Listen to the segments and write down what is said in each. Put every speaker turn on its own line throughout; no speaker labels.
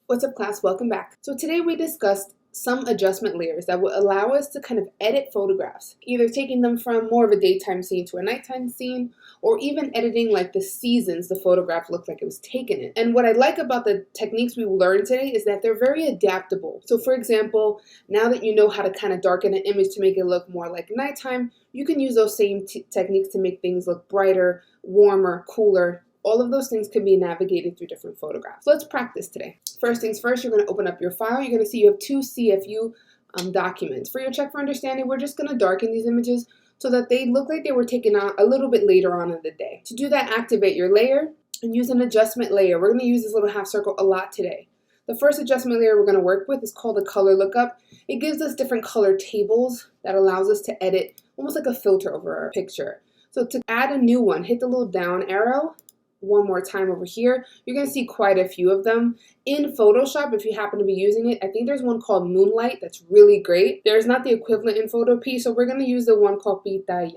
What's up, class? Welcome back. So today we discussed some adjustment layers that will allow us to kind of edit photographs, either taking them from more of a daytime scene to a nighttime scene, or even editing like the seasons the photograph looked like it was taken in. And what I like about the techniques we learned today is that they're very adaptable. So for example, now that you know how to kind of darken an image to make it look more like nighttime, you can use those same techniques to make things look brighter, warmer, cooler. All of those things can be navigated through different photographs. So let's practice today. First things first, you're going to open up your file. You're going to see you have two CFU documents. For your check for understanding, we're just going to darken these images so that they look like they were taken out a little bit later on in the day. To do that, activate your layer and use an adjustment layer. We're going to use this little half circle a lot today. The first adjustment layer we're going to work with is called a color lookup. It gives us different color tables that allows us to edit almost like a filter over our picture. So to add a new one, hit the little down arrow one more time over here. You're going to see quite a few of them. In Photoshop, if you happen to be using it, I think there's one called Moonlight that's really great. There's not the equivalent in Photopea, so we're going to use the one called Photopea.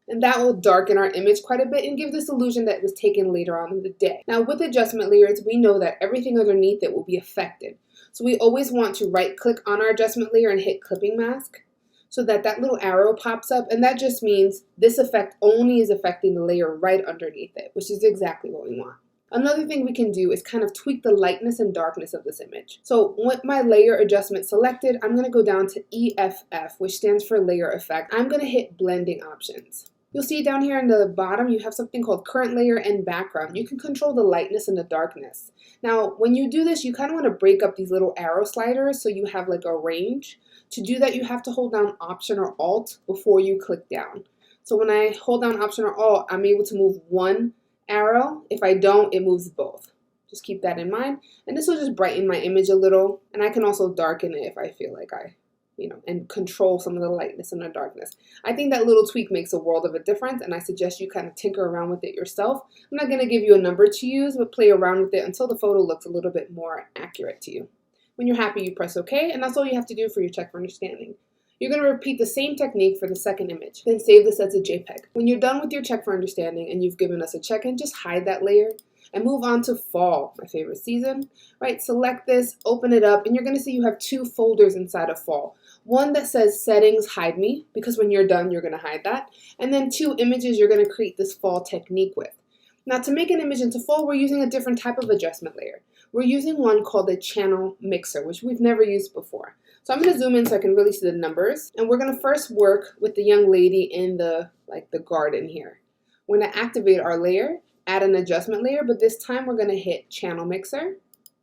And that will darken our image quite a bit and give this illusion that it was taken later on in the day. Now with adjustment layers, we know that everything underneath it will be affected. So we always want to right click on our adjustment layer and hit clipping mask, so that little arrow pops up, and that just means this effect only is affecting the layer right underneath it, which is exactly what we want. Another thing we can do is kind of tweak the lightness and darkness of this image. So with my layer adjustment selected, I'm going to go down to EFF, which stands for layer effect. I'm going to hit blending options. You'll see down here in the bottom, you have something called current layer and background. You can control the lightness and the darkness. Now, when you do this, you kind of want to break up these little arrow sliders so you have like a range. To do that, you have to hold down Option or Alt before you click down. So when I hold down Option or Alt, I'm able to move one arrow. If I don't, it moves both. Just keep that in mind. And this will just brighten my image a little. And I can also darken it if I feel like and control some of the lightness and the darkness. I think that little tweak makes a world of a difference, and I suggest you kind of tinker around with it yourself. I'm not going to give you a number to use, but play around with it until the photo looks a little bit more accurate to you. When you're happy, you press OK, and that's all you have to do for your check for understanding. You're going to repeat the same technique for the second image, then save this as a JPEG. When you're done with your check for understanding and you've given us a check-in, just hide that layer and move on to fall, my favorite season. Right, select this, open it up, and you're going to see you have two folders inside of fall. One that says settings, hide me, because when you're done, you're going to hide that. And then two images you're going to create this fall technique with. Now to make an image into fall, we're using a different type of adjustment layer. We're using one called the channel mixer, which we've never used before. So I'm going to zoom in so I can really see the numbers. And we're going to first work with the young lady in the garden here. We're going to activate our layer, add an adjustment layer, but this time we're going to hit channel mixer.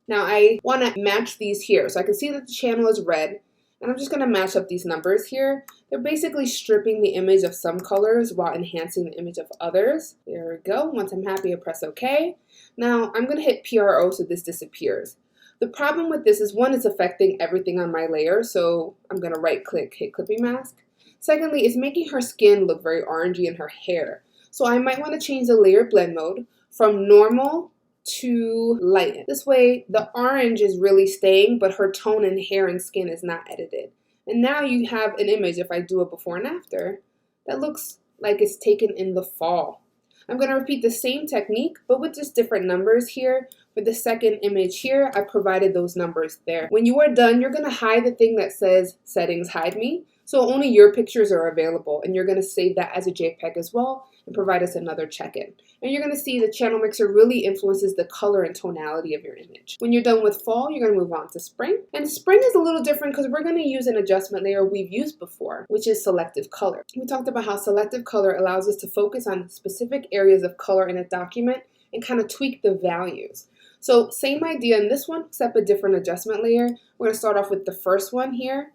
Now I want to match these here. So I can see that the channel is red. And I'm just going to match up these numbers here. They're basically stripping the image of some colors while enhancing the image of others. There we go. Once I'm happy, I press OK. Now I'm going to hit PRO so this disappears. The problem with this is, one, it's affecting everything on my layer. So I'm going to right click, hit clipping mask. Secondly, it's making her skin look very orangey and her hair. So I might want to change the layer blend mode from normal to lighten. This way the orange is really staying, but her tone and hair and skin is not edited. And now you have an image, if I do a before and after, that looks like it's taken in the fall. I'm going to repeat the same technique, but with just different numbers here. For the second image here, I provided those numbers there. When you are done, you're going to hide the thing that says settings, hide me. So only your pictures are available, and you're going to save that as a JPEG as well and provide us another check-in. And you're going to see the channel mixer really influences the color and tonality of your image. When you're done with fall, you're going to move on to spring. And spring is a little different because we're going to use an adjustment layer we've used before, which is selective color. We talked about how selective color allows us to focus on specific areas of color in a document and kind of tweak the values. So same idea in this one, except a different adjustment layer. We're going to start off with the first one here.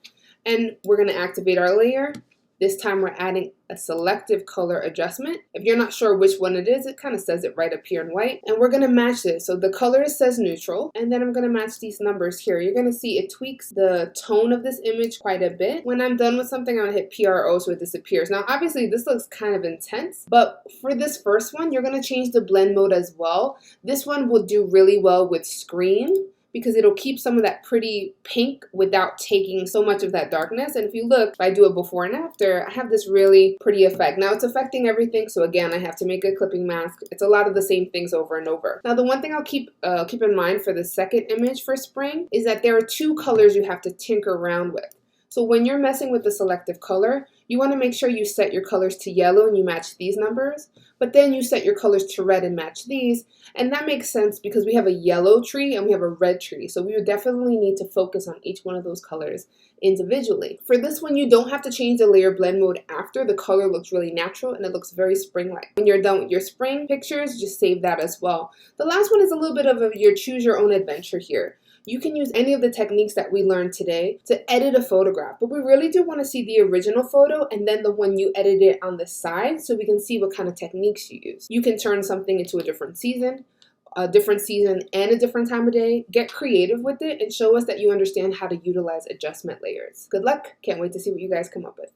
And we're going to activate our layer. This time we're adding a selective color adjustment. If you're not sure which one it is, it kind of says it right up here in white. And we're going to match this. So the color says neutral. And then I'm going to match these numbers here. You're going to see it tweaks the tone of this image quite a bit. When I'm done with something, I'm going to hit PRO so it disappears. Now, obviously, this looks kind of intense. But for this first one, you're going to change the blend mode as well. This one will do really well with screen. because it'll keep some of that pretty pink without taking so much of that darkness. And if you look, if I do a before and after, I have this really pretty effect. Now it's affecting everything, so again, I have to make a clipping mask. It's a lot of the same things over and over. Now the one thing I'll keep in mind for the second image for spring is that there are two colors you have to tinker around with. So when you're messing with the selective color, you want to make sure you set your colors to yellow and you match these numbers, but then you set your colors to red and match these. And that makes sense because we have a yellow tree and we have a red tree. So we would definitely need to focus on each one of those colors individually. For this one, you don't have to change the layer blend mode after. The color looks really natural and it looks very spring-like. When you're done with your spring pictures, just save that as well. The last one is a little bit of your choose your own adventure here. You can use any of the techniques that we learned today to edit a photograph, but we really do want to see the original photo and then the one you edited on the side so we can see what kind of techniques you use. You can turn something into a different season and a different time of day. Get creative with it and show us that you understand how to utilize adjustment layers. Good luck. Can't wait to see what you guys come up with.